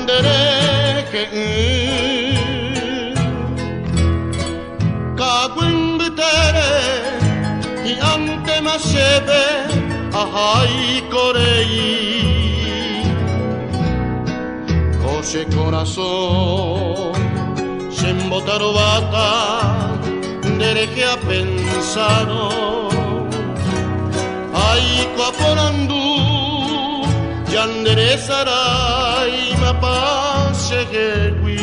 dereke kagunbutere hiante masebe ahai korei Koshe corazón Shembotaro bata dereke a pensaro Aiko aporandu Yandere sarai mapasegui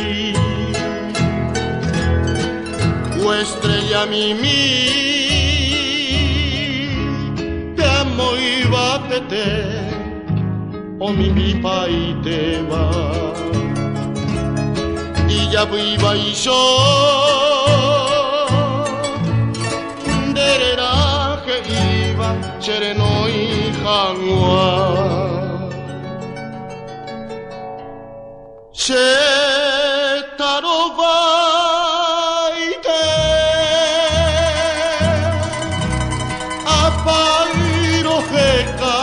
O estrella mimi Te amo y batete O mimi paite va Y ya viva y yo Derera que iba Chereno y Hanwa Shetaro baite Apairo heka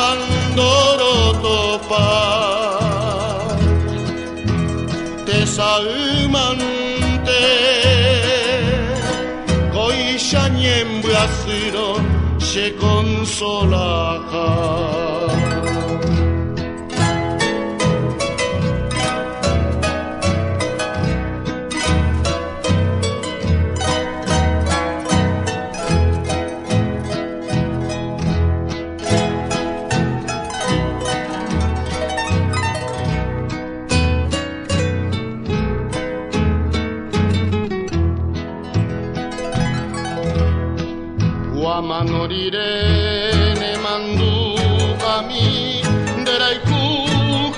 Andoro topa Tesaumante Koisha niembrasiro Se consolaja Moriré ne mandu a mí de la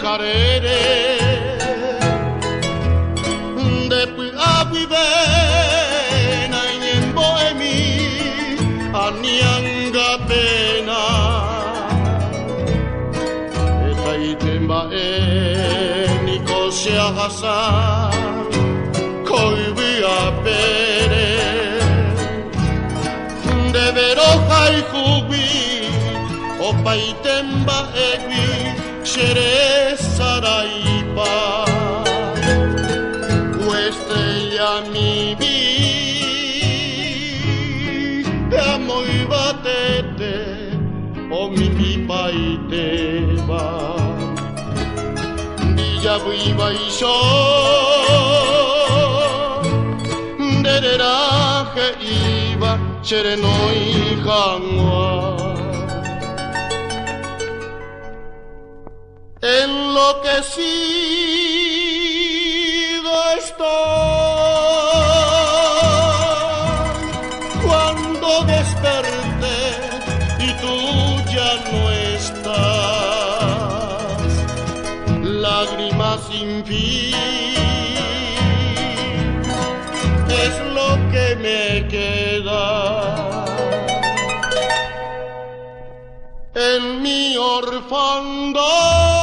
jarere de puavive na en bohemi anianga pena eta itemba ni kosha hasa koibi a pere Veroja y jubi, o paitemba egui, xere saraipa. O estrella mi vi, te amo y batete, o mi paiteba. Dilla viva y yo, dereraje iba, Chereno y Hanwa Enloquecido estoy Cuando desperté y tú ya no estás Lágrimas sin fin Es lo que me queda En mi orfandad